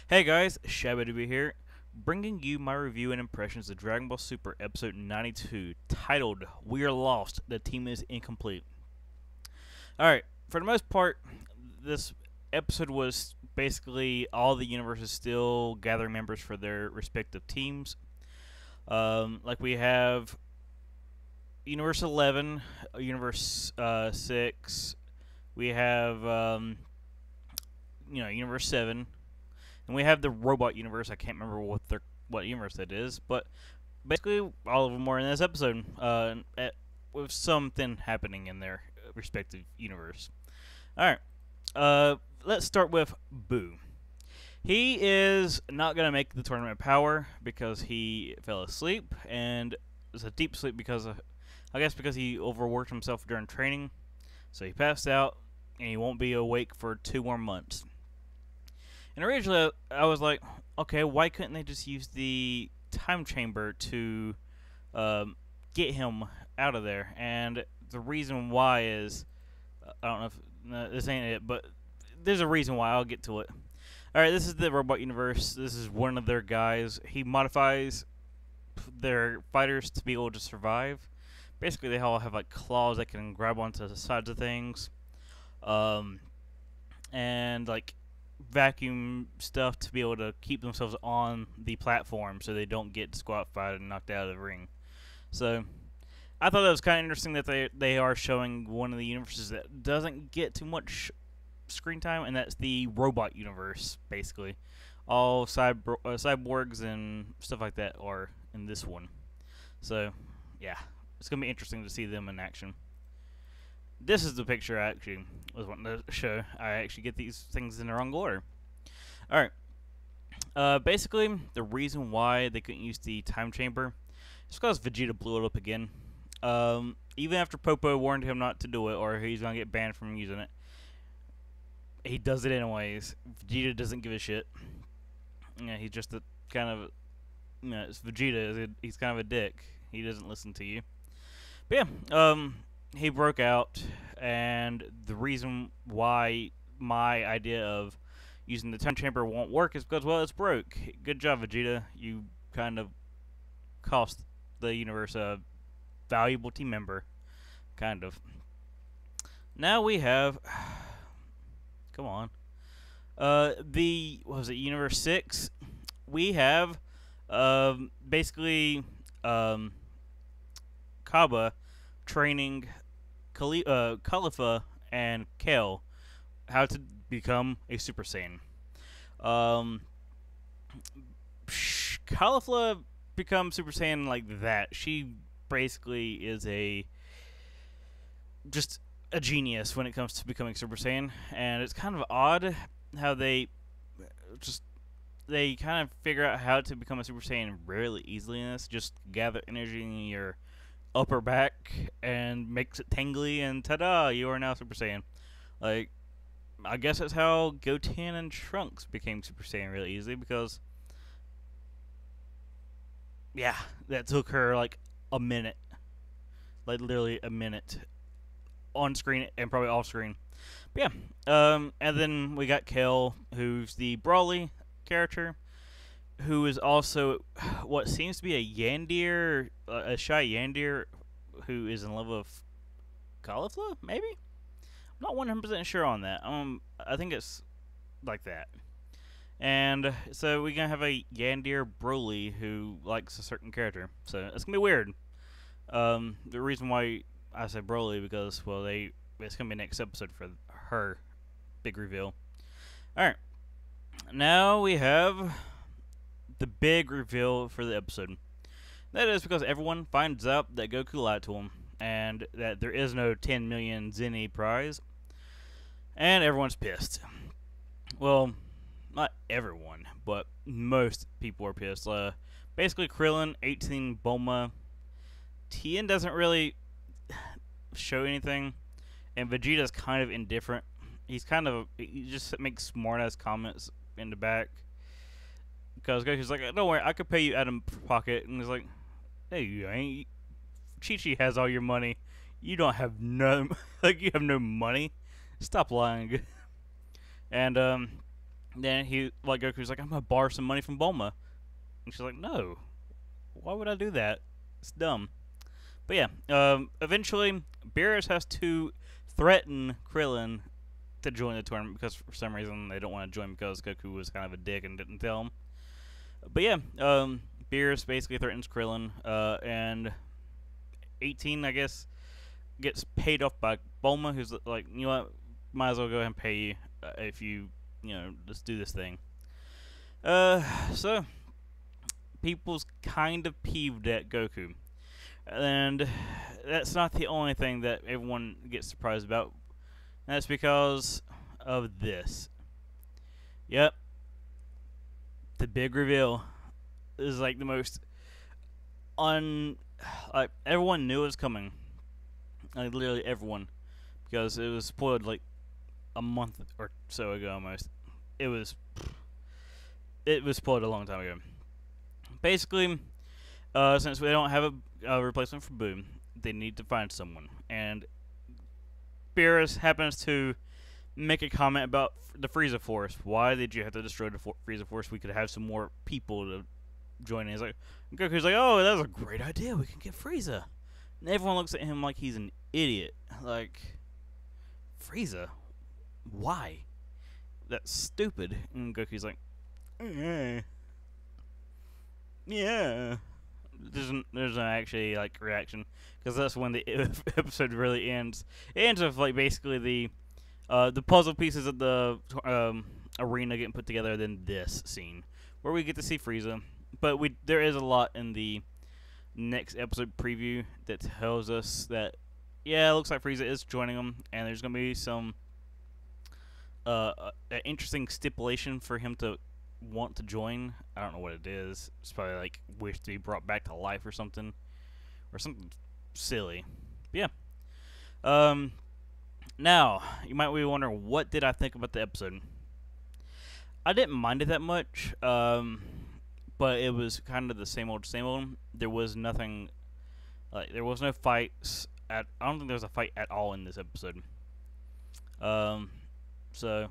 Hey guys, Shabadoobie here, bringing you my review and impressions of Dragon Ball Super Episode 92, titled We Are Lost, the Team is Incomplete. Alright, for the most part, this episode was basically all the universes still gathering members for their respective teams. Like we have Universe 11, Universe 6, we have, Universe 7. And we have the robot universe. I can't remember what universe that is, but basically all of them are in this episode, with something happening in their respective universe. All right, let's start with Boo. He is not gonna make the tournament of power because he fell asleep, and it's a deep sleep because I guess because he overworked himself during training, so he passed out, and he won't be awake for 2 more months. And originally, I was like, okay, why couldn't they just use the time chamber to get him out of there? And the reason why is, I don't know if this ain't it, but there's a reason why. I'll get to it. All right, this is the robot universe. This is one of their guys. He modifies their fighters to be able to survive. Basically, they all have like claws that can grab onto the sides of things, and like vacuum stuff to be able to keep themselves on the platform so they don't get disqualified and knocked out of the ring. So I thought that was kind of interesting that they are showing one of the universes that doesn't get too much screen time, and that's the robot universe. Basically, all cyborgs and stuff like that are in this one. So yeah, it's gonna be interesting to see them in action. This is the picture I actually was wanting to show. I actually get these things in the wrong order. Alright. Basically, the reason why they couldn't use the time chamber is because Vegeta blew it up again. Even after Popo warned him not to do it or he's going to get banned from using it, he does it anyways. Vegeta doesn't give a shit. Yeah, he's just a kind of, it's Vegeta. He's kind of a dick. He doesn't listen to you. But yeah, he broke out, and the reason why my idea of using the time chamber won't work is because, well, it's broke. Good job, Vegeta. You kind of cost the universe a valuable team member. Kind of. Now we have... Come on. What was it, Universe 6? We have, basically, Kaba training Khalifa and Kale how to become a Super Saiyan. Khalifa becomes Super Saiyan like that. She basically is just a genius when it comes to becoming Super Saiyan, and it's kind of odd how they kind of figure out how to become a Super Saiyan really easily in this. Just gather energy in your upper back and makes it tingly, and ta-da, you are now Super Saiyan. Like, I guess that's how Goten and Trunks became Super Saiyan really easily, because yeah, that took her like a minute. Like literally a minute. On screen and probably off screen. But yeah, and then we got Kale, who's the Brawly character, who is also what seems to be a Yandir, a shy Yandir, who is in love with Caulifla, maybe? I'm not 100% sure on that. I think it's like that. And so we're going to have a Yandir Broly who likes a certain character. So it's going to be weird. The reason why I said Broly because, well, it's going to be next episode for her big reveal. Alright. Now we have the big reveal for the episode. That is because everyone finds out that Goku lied to him, and that there is no 10 million Zenny prize, and everyone's pissed. Well, not everyone, but most people are pissed. Basically, Krillin, 18, Bulma, Tien doesn't really show anything, and Vegeta's kind of indifferent. He just makes smart-ass comments in the back. Because Goku's like, don't worry, I could pay you out of pocket. And he's like, hey, you ain't. Chi-Chi has all your money. You don't have you have no money. Stop lying. And, Then Goku's like, I'm gonna borrow some money from Bulma, and she's like, no, why would I do that? It's dumb. But yeah, eventually Beerus has to threaten Krillin to join the tournament because for some reason they don't want to join because Goku was kind of a dick and didn't tell him. But yeah, Beerus basically threatens Krillin, and 18, I guess, gets paid off by Bulma, who's like, you know what, might as well go ahead and pay you if you just do this thing. So people's kind of peeved at Goku, and that's not the only thing that everyone gets surprised about. That's because of this. Yep, the big reveal is like the most like everyone knew it was coming. Like literally everyone, because it was spoiled like a month or so ago almost. It was spoiled a long time ago. Basically, since we don't have a replacement for Boo, they need to find someone, and Beerus happens to make a comment about the Frieza Force. Why did you have to destroy the Frieza Force? We could have some more people to join in. He's like, Goku's like, oh, that's a great idea. We can get Frieza. And everyone looks at him like he's an idiot. Like, Frieza? Why? That's stupid. And Goku's like, yeah. There's an actually like reaction, because that's when the episode really ends. It ends with like basically the puzzle pieces of the arena getting put together, then this scene where we get to see Frieza. But there is a lot in the next episode preview that tells us that, yeah, it looks like Frieza is joining them, and there's gonna be some an interesting stipulation for him to want to join. I don't know what it is. It's probably like wish to be brought back to life or something silly. But yeah. Now you might be wondering, what did I think about the episode? I didn't mind it that much. But it was kind of the same old, same old. There was nothing, like, there was no fights. I don't think there was a fight at all in this episode. So,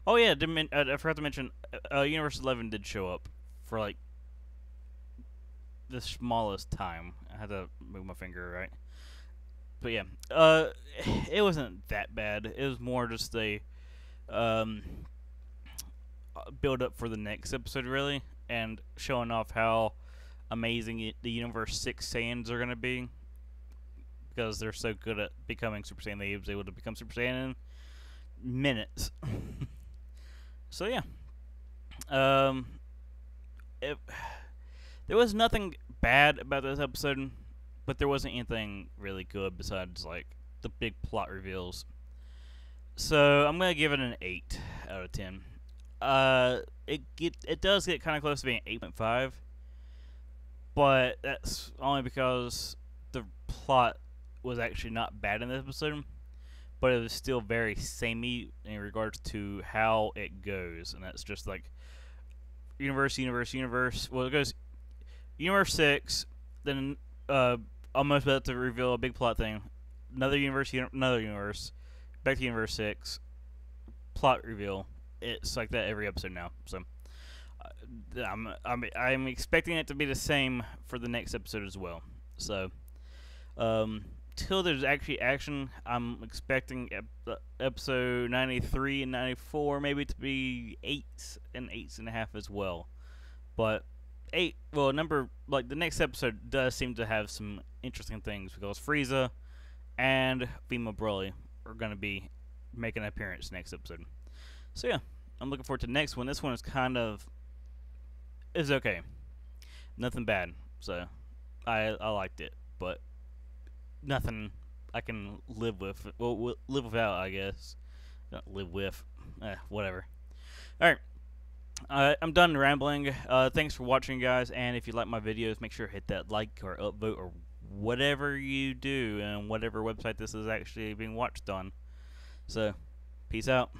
oh yeah, I forgot to mention, Universe 11 did show up for, like, the smallest time. I had to move my finger, right? But yeah, it wasn't that bad. It was more just a, build up for the next episode, really, and showing off how amazing the Universe 6 Saiyans are going to be, because they're so good at becoming Super Saiyan. They was able to become Super Saiyan in minutes. So yeah, there was nothing bad about this episode, but there wasn't anything really good besides like the big plot reveals. So I'm gonna give it an 8 out of 10. It does get kind of close to being 8.5, but that's only because the plot was actually not bad in this episode, but it was still very samey in regards to how it goes, and that's just like universe. Well, it goes Universe 6, then almost about to reveal a big plot thing, another universe, back to Universe 6, plot reveal. It's like that every episode now. So I'm expecting it to be the same for the next episode as well. So till there's actually action, I'm expecting episode 93 and 94 maybe to be 8s and 8.5 as well. But the next episode does seem to have some interesting things, because Frieza and Vima Broly are going to be making an appearance next episode. So yeah, I'm looking forward to the next one. This one is okay. Nothing bad. So I liked it, but nothing I can live with. Well, live without, I guess. Not live with. Whatever. Alright. I'm done rambling. Thanks for watching, guys. And if you like my videos, make sure to hit that like or upvote or whatever you do, and whatever website this is actually being watched on. So, peace out.